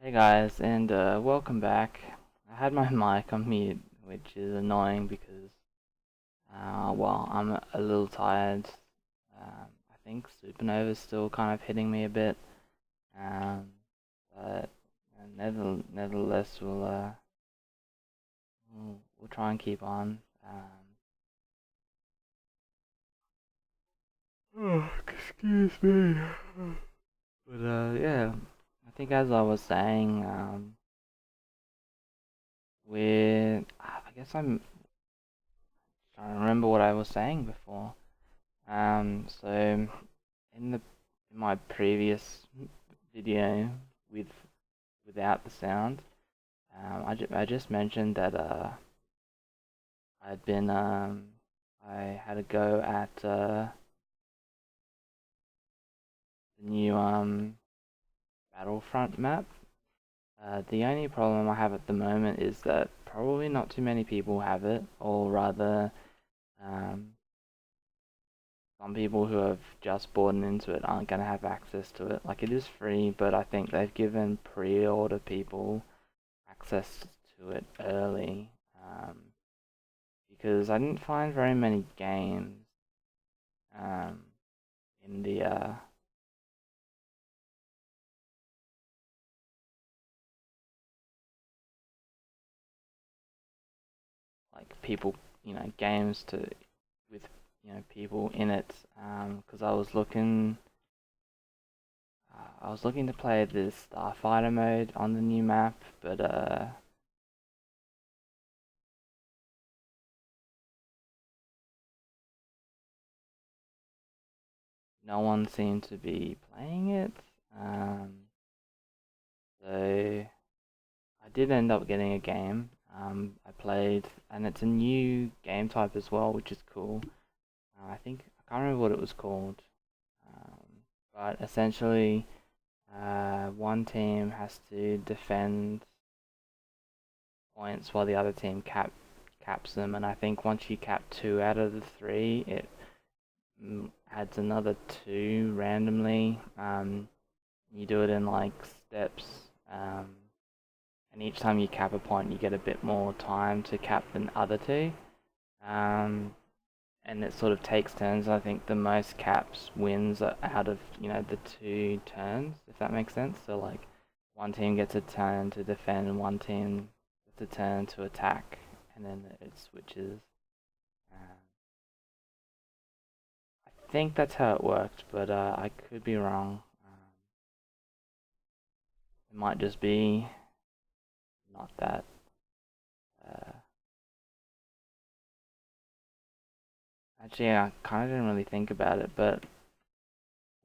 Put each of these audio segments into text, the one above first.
Hey guys, and welcome back. I had my mic on mute, which is annoying because, well, I'm a little tired. I think Supernova's still kind of hitting me a bit, um, but nevertheless, we'll try and keep on. Excuse me. But yeah, I think as I was saying, I guess I'm trying to remember what I was saying before. So in the in my previous video with without the sound, I just mentioned that I'd been I had a go at the new Battlefront map. The only problem I have at the moment is that probably not too many people have it, or rather, um, some people who have just bought into it aren't going to have access to it. Like, it is free, but I think they've given pre-order people access to it early, because I didn't find very many games um, in the like people, games to with people in it. Because I was looking to play this Starfighter mode on the new map, but no one seemed to be playing it. Um, so I did end up getting a game. I played, and it's a new game type as well, which is cool. I can't remember what it was called, um, but essentially, one team has to defend points while the other team caps them, and I think once you cap two out of the three, it adds another two randomly. You do it in like steps. And each time you cap a point, you get a bit more time to cap than other two. Um, and it sort of takes turns. I think the most caps wins out of the two turns, if that makes sense. So like, one team gets a turn to defend, and one team gets a turn to attack, and then it switches. Um, I think that's how it worked, but I could be wrong. It might just be not that. Uh, Actually, I kind of didn't really think about it, but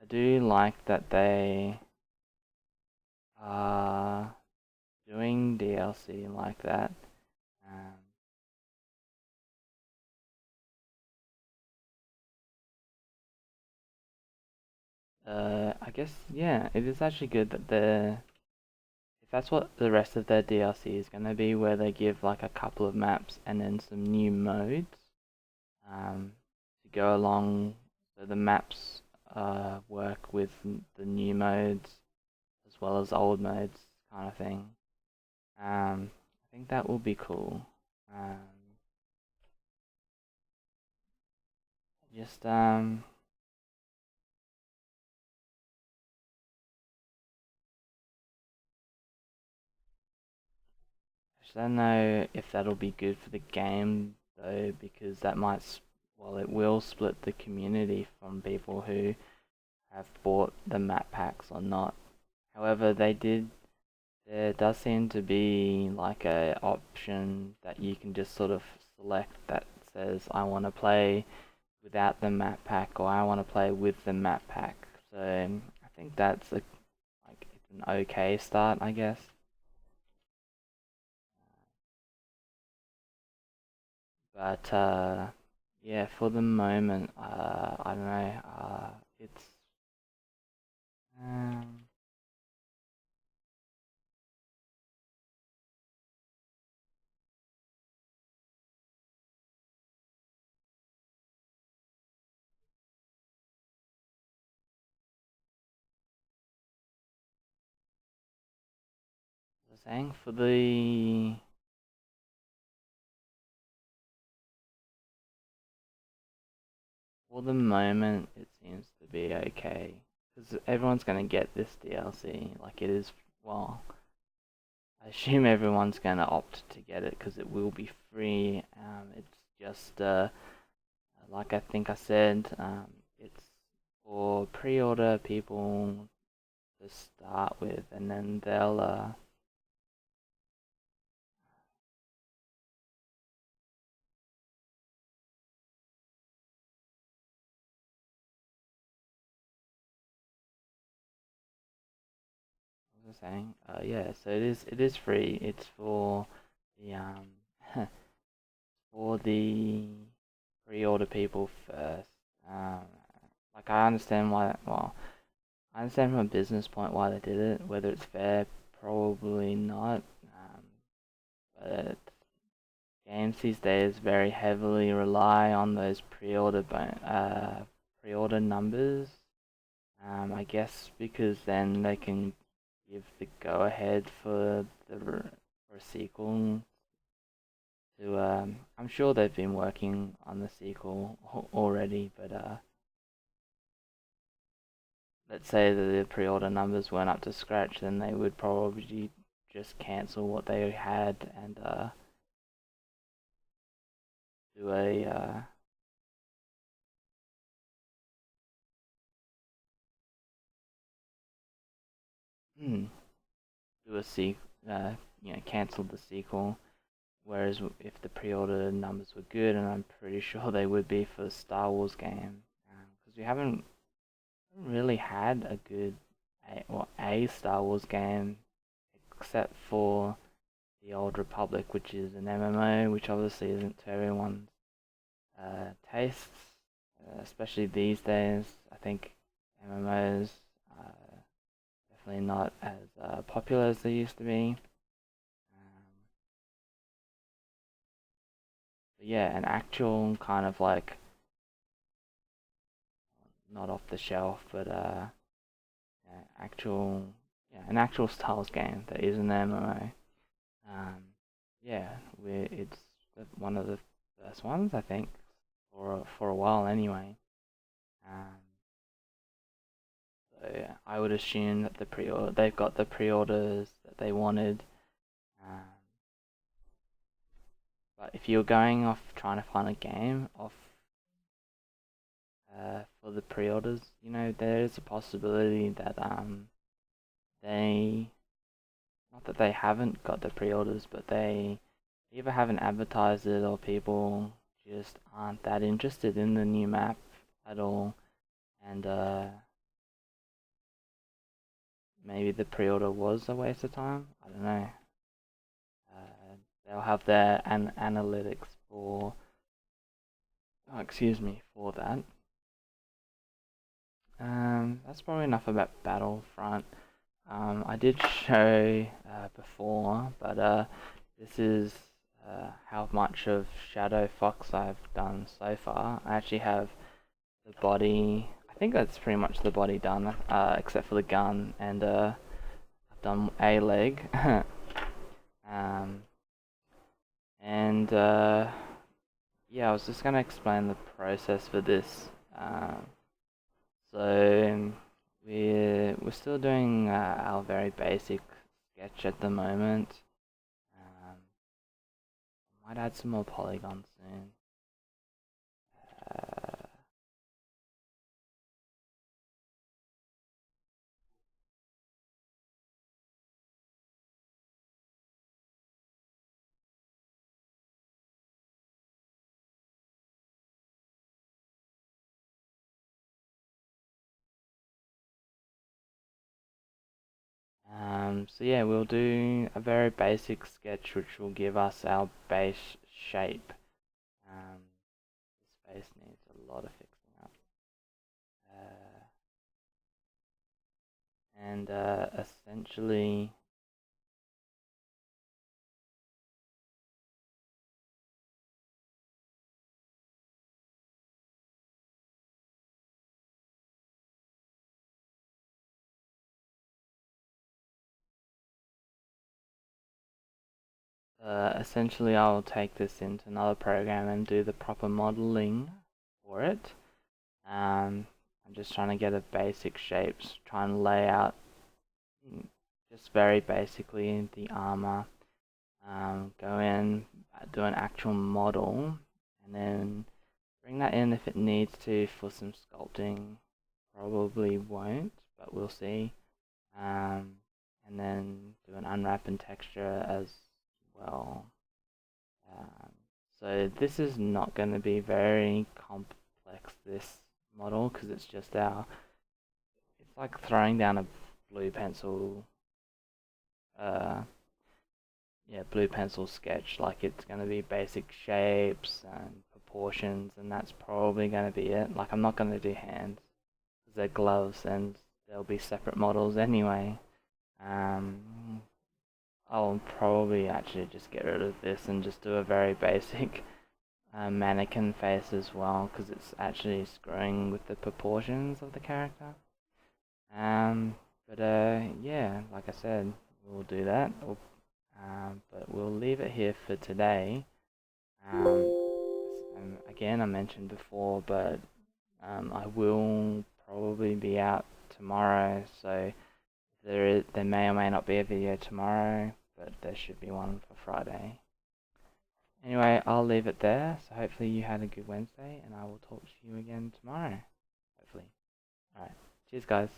I do like that they are doing DLC like that. Um, I guess, yeah, it is actually good that if that's what the rest of their DLC is gonna be, where they give like a couple of maps and then some new modes, to go along, so the maps work with the new modes as well as old modes, kind of thing. I think that will be cool. Um, just I don't know if that'll be good for the game though, because well, it will split the community from people who have bought the map packs or not. However, there does seem to be like a option that you can just sort of select that says I want to play without the map pack, or I want to play with the map pack. So I think that's it's an okay start, I guess. But yeah, for the moment, I don't know. It's um, saying for the moment, it seems to be okay because everyone's gonna get this DLC. Like it is, well, I assume everyone's gonna opt to get it because it will be free. It's just like I think I said, it's for pre-order people to start with, and then they'll what was I saying? Yeah, so it is free. It's for the for the pre-order people first. Um, like I understand why. Well, I understand from a business point why they did it. Whether it's fair, probably not. But games these days very heavily rely on those pre-order numbers. I guess because then they can give the go-ahead for a sequel to. I'm sure they've been working on the sequel already, but let's say that the pre-order numbers weren't up to scratch, then they would probably just cancel what they had and do a hmm, do a cancel the sequel. Whereas if the pre-order numbers were good, and I'm pretty sure they would be for the Star Wars game, because we haven't really had a good a Star Wars game except for the Old Republic, which is an MMO, which obviously isn't to everyone's tastes, especially these days. I think MMOs are definitely not as popular as they used to be. But yeah, an actual kind of like not off the shelf, but actual an actual Star Wars game that is an MMO. Um, yeah, it's one of the first ones I think for a while anyway. Um, so yeah, I would assume that they've got the pre-orders that they wanted. Um, but if you're going off trying to find a game off for the pre-orders, there is a possibility that they not that they haven't got the pre-orders, but they either haven't advertised it or people just aren't that interested in the new map at all, and maybe the pre-order was a waste of time. I don't know. They'll have their analytics for, oh, excuse me, for that. That's probably enough about Battlefront. I did show before, but this is how much of Shadow Fox I've done so far. I actually have the body. I think that's pretty much the body done, except for the gun, and I've done a leg. um, and yeah, I was just gonna explain the process for this. So we're still doing our very basic sketch at the moment. Might add some more polygons soon. Uh, so yeah, we'll do a very basic sketch which will give us our base shape. This face needs a lot of fixing up. Uh, and essentially, Essentially I'll take this into another program and do the proper modeling for it. I'm just trying to get a basic shapes, try and lay out just very basically the armor. Go in, do an actual model, and then bring that in if it needs to for some sculpting. Probably won't, but we'll see. And then do an unwrap and texture as well. Um, so this is not going to be very complex, this model, because it's just it's like throwing down a blue pencil, uh, yeah, blue pencil sketch. Like it's going to be basic shapes and proportions, and that's probably going to be it. Like I'm not going to do hands, because they're gloves, and they'll be separate models anyway. Um, I'll probably actually just get rid of this and just do a very basic mannequin face as well, because it's actually screwing with the proportions of the character. But yeah, like I said, we'll do that. But we'll leave it here for today. Again, I mentioned before, but I will probably be out tomorrow, so there may or may not be a video tomorrow, but there should be one for Friday. Anyway, I'll leave it there. So hopefully you had a good Wednesday, and I will talk to you again tomorrow. Hopefully. Alright. Cheers, guys.